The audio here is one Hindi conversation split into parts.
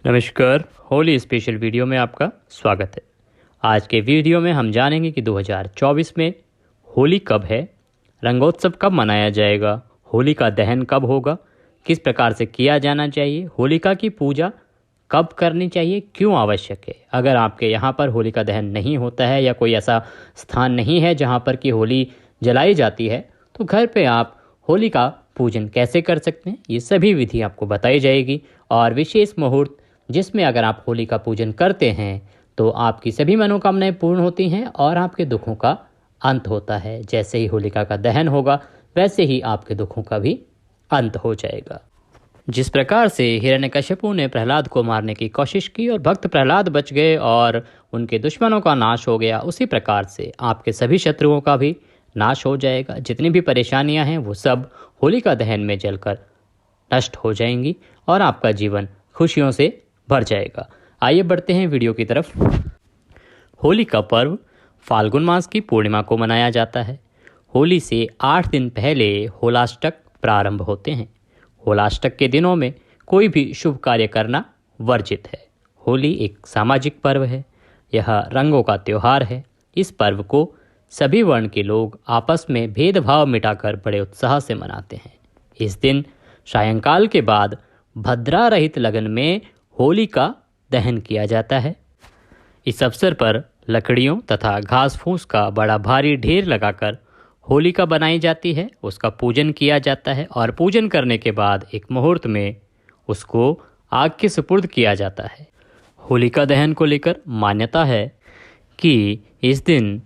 नमस्कार। होली स्पेशल वीडियो में आपका स्वागत है। आज के वीडियो में हम जानेंगे कि 2024 में होली कब है, रंगोत्सव कब मनाया जाएगा, होली का दहन कब होगा, किस प्रकार से किया जाना चाहिए, होलिका की पूजा कब करनी चाहिए, क्यों आवश्यक है। अगर आपके यहाँ पर होली का दहन नहीं होता है या कोई ऐसा स्थान नहीं है जहाँ पर कि होली जलाई जाती है, तो घर पे आप होली का पूजन कैसे कर सकते हैं, ये सभी विधि आपको बताई जाएगी। और विशेष मुहूर्त जिसमें अगर आप होली का पूजन करते हैं तो आपकी सभी मनोकामनाएं पूर्ण होती हैं और आपके दुखों का अंत होता है। जैसे ही होलिका का दहन होगा वैसे ही आपके दुखों का भी अंत हो जाएगा। जिस प्रकार से हिरण्यकश्यपु ने प्रहलाद को मारने की कोशिश की और भक्त प्रहलाद बच गए और उनके दुश्मनों का नाश हो गया, उसी प्रकार से आपके सभी शत्रुओं का भी नाश हो जाएगा। जितनी भी परेशानियां हैं वो सब होलिका दहन में जलकर नष्ट हो जाएंगी और आपका जीवन खुशियों से भर जाएगा। आइए बढ़ते हैं वीडियो की तरफ। होली का पर्व फाल्गुन मास की पूर्णिमा को मनाया जाता है। होली से 8 दिन पहले होलाष्टक प्रारंभ होते हैं। होलाष्टक के दिनों में कोई भी शुभ कार्य करना वर्जित है। होली एक सामाजिक पर्व है, यह रंगों का त्यौहार है। इस पर्व को सभी वर्ण के लोग आपस में भेदभाव मिटाकर बड़े उत्साह से मनाते हैं। इस दिन सायंकाल के बाद भद्रा रहित लगन में होली का दहन किया जाता है। इस अवसर पर लकड़ियों तथा घास फूस का बड़ा भारी ढेर लगाकर होलिका बनाई जाती है, उसका पूजन किया जाता है और पूजन करने के बाद एक मुहूर्त में उसको आग के सुपुर्द किया जाता है। होलिका दहन को लेकर मान्यता है कि इस दिन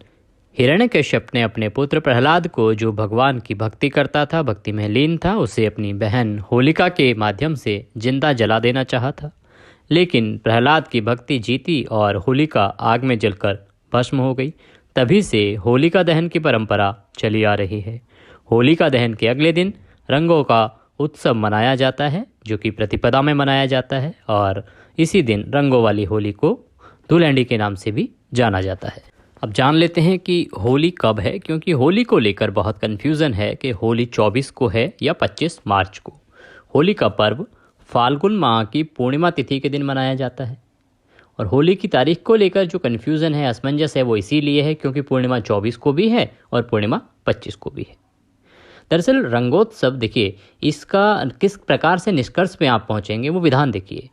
हिरण्यकश्यप ने अपने पुत्र प्रहलाद को, जो भगवान की भक्ति करता था, भक्ति में लीन था, उसे अपनी बहन होलिका के माध्यम से जिंदा जला देना चाहा था। लेकिन प्रहलाद की भक्ति जीती और होलिका आग में जलकर भस्म हो गई। तभी से होलिका दहन की परंपरा चली आ रही है। होलिका दहन के अगले दिन रंगों का उत्सव मनाया जाता है, जो कि प्रतिपदा में मनाया जाता है और इसी दिन रंगों वाली होली को धुलैंडी के नाम से भी जाना जाता है। अब जान लेते हैं कि होली कब है, क्योंकि होली को लेकर बहुत कन्फ्यूज़न है कि होली 24 को है या 25 मार्च को। होली का पर्व फाल्गुन माह की पूर्णिमा तिथि के दिन मनाया जाता है और होली की तारीख को लेकर जो कन्फ्यूज़न है, असमंजस है, वो इसीलिए है क्योंकि पूर्णिमा 24 को भी है और पूर्णिमा 25 को भी है। दरअसल रंगोत्सव, देखिए इसका किस प्रकार से निष्कर्ष पे आप पहुँचेंगे वो विधान देखिए।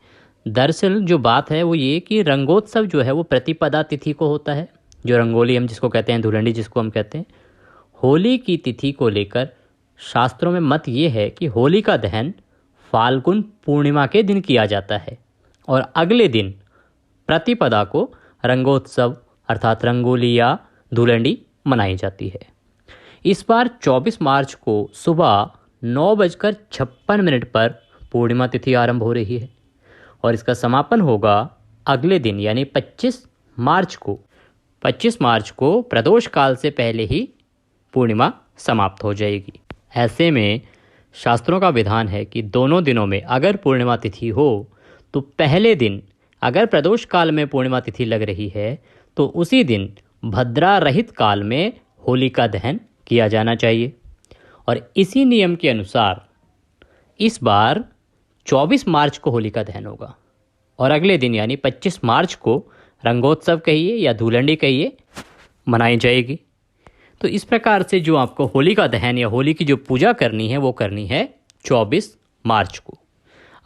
दरअसल जो बात है वो ये कि रंगोत्सव जो है वो प्रतिपदा तिथि को होता है, जो रंगोली हम जिसको कहते हैं, धुलंडी जिसको हम कहते हैं। होली की तिथि को लेकर शास्त्रों में मत ये है कि होली का दहन फाल्गुन पूर्णिमा के दिन किया जाता है और अगले दिन प्रतिपदा को रंगोत्सव अर्थात रंगोली या धुलंडी मनाई जाती है। इस बार 24 मार्च को सुबह 9:56 पर पूर्णिमा तिथि आरंभ हो रही है और इसका समापन होगा अगले दिन यानी 25 मार्च को। 25 मार्च को प्रदोष काल से पहले ही पूर्णिमा समाप्त हो जाएगी। ऐसे में शास्त्रों का विधान है कि दोनों दिनों में अगर पूर्णिमा तिथि हो तो पहले दिन, अगर प्रदोष काल में पूर्णिमा तिथि लग रही है तो उसी दिन भद्रा रहित काल में होली का दहन किया जाना चाहिए। और इसी नियम के अनुसार इस बार 24 मार्च को होली का दहन होगा और अगले दिन यानी 25 मार्च को रंगोत्सव कहिए या धुलंडी कहिए मनाई जाएगी। तो इस प्रकार से जो आपको होली का दहन या होली की जो पूजा करनी है वो करनी है 24 मार्च को।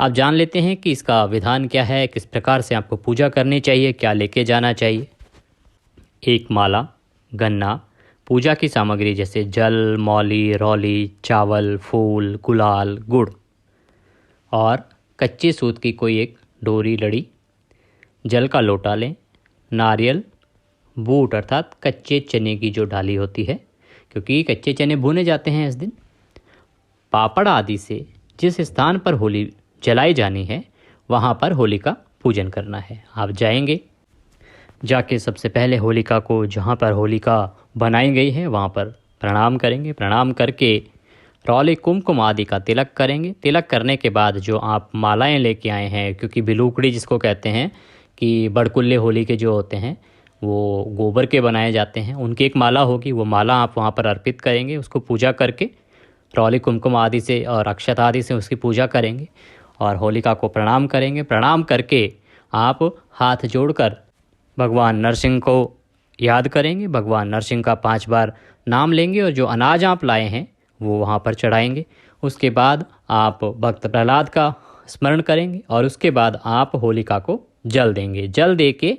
आप जान लेते हैं कि इसका विधान क्या है, किस प्रकार से आपको पूजा करनी चाहिए, क्या लेके जाना चाहिए। एक माला गन्ना, पूजा की सामग्री जैसे जल, मौली, रौली, चावल, फूल, गुलाल, गुड़ और कच्चे सूत की कोई एक डोरी लड़ी, जल का लोटा लें, नारियल, बूट अर्थात कच्चे चने की जो डाली होती है, क्योंकि कच्चे चने भुने जाते हैं इस दिन, पापड़ आदि से जिस स्थान पर होली जलाई जानी है वहाँ पर होली का पूजन करना है। आप जाएंगे, जाके सबसे पहले होलिका को जहाँ पर होलिका बनाई गई है वहाँ पर प्रणाम करेंगे। प्रणाम करके रौली, कुमकुम आदि का तिलक करेंगे। तिलक करने के बाद जो आप मालाएं लेके आए हैं, क्योंकि बिलूकड़ी जिसको कहते हैं कि बड़कुल्ले होली के जो होते हैं वो गोबर के बनाए जाते हैं, उनकी एक माला होगी, वो माला आप वहाँ पर अर्पित करेंगे। उसको पूजा करके रौली, कुमकुम आदि से और अक्षत आदि से उसकी पूजा करेंगे और होलिका को प्रणाम करेंगे। प्रणाम करके आप हाथ जोड़कर भगवान नरसिंह को याद करेंगे। भगवान नरसिंह का 5 बार नाम लेंगे और जो अनाज आप लाए हैं वो वहाँ पर चढ़ाएंगे। उसके बाद आप भक्त प्रहलाद का स्मरण करेंगे और उसके बाद आप होलिका को जल देंगे। जल दे के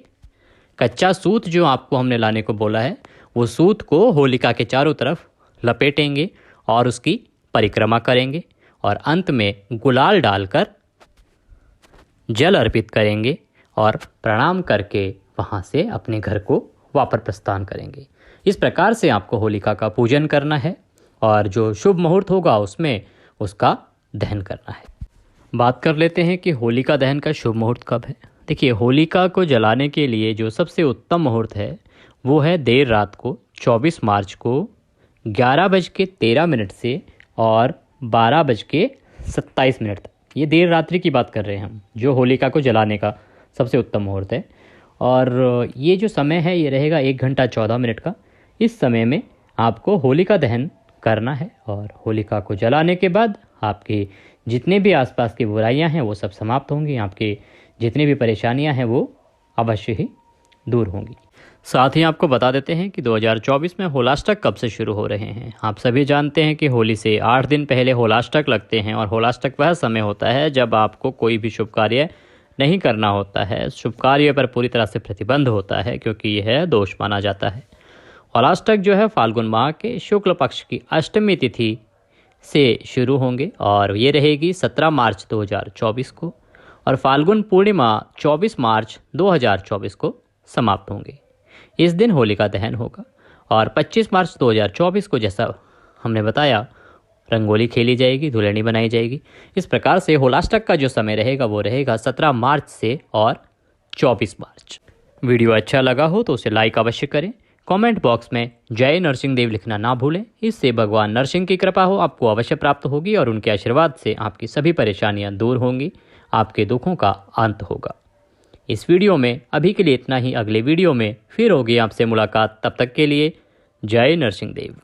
कच्चा सूत जो आपको हमने लाने को बोला है वो सूत को होलिका के चारों तरफ लपेटेंगे और उसकी परिक्रमा करेंगे और अंत में गुलाल डालकर जल अर्पित करेंगे और प्रणाम करके वहाँ से अपने घर को वापस प्रस्थान करेंगे। इस प्रकार से आपको होलिका का पूजन करना है और जो शुभ मुहूर्त होगा उसमें उसका दहन करना है। बात कर लेते हैं कि होलिका दहन का शुभ मुहूर्त कब है। देखिए, होलिका को जलाने के लिए जो सबसे उत्तम मुहूर्त है वो है देर रात को 24 मार्च को 11:13 से और 12:27 तक। ये देर रात्रि की बात कर रहे हैं हम, जो होलिका को जलाने का सबसे उत्तम मुहूर्त है। और ये जो समय है ये रहेगा 1 घंटा 14 मिनट का। इस समय में आपको होलिका दहन करना है और होलिका को जलाने के बाद आपके जितने भी आसपास की बुराइयां हैं वो सब समाप्त होंगी। आपके जितनी भी परेशानियां हैं वो अवश्य ही दूर होंगी। साथ ही आपको बता देते हैं कि 2024 में होलाष्टक कब से शुरू हो रहे हैं। आप सभी जानते हैं कि होली से 8 दिन पहले होलाष्टक लगते हैं और होलाष्टक वह समय होता है जब आपको कोई भी शुभ कार्य नहीं करना होता है। शुभ कार्य पर पूरी तरह से प्रतिबंध होता है क्योंकि यह दोष माना जाता है। होलाष्टक जो है फाल्गुन माह के शुक्ल पक्ष की अष्टमी तिथि से शुरू होंगे और ये रहेगी 17 मार्च 2024 को और फाल्गुन पूर्णिमा 24 मार्च 2024 को समाप्त होंगे। इस दिन होलिका दहन होगा और 25 मार्च 2024 को जैसा हमने बताया रंगोली खेली जाएगी, धुलैनी बनाई जाएगी। इस प्रकार से होलाष्टक का जो समय रहेगा वो रहेगा 17 मार्च से और 24 मार्च। वीडियो अच्छा लगा हो तो उसे लाइक अवश्य करें। कमेंट बॉक्स में जय नरसिंह देव लिखना ना भूलें। इससे भगवान नरसिंह की कृपा हो आपको अवश्य प्राप्त होगी और उनके आशीर्वाद से आपकी सभी परेशानियां दूर होंगी, आपके दुखों का अंत होगा। इस वीडियो में अभी के लिए इतना ही। अगले वीडियो में फिर होगी आपसे मुलाकात। तब तक के लिए जय नरसिंह देव।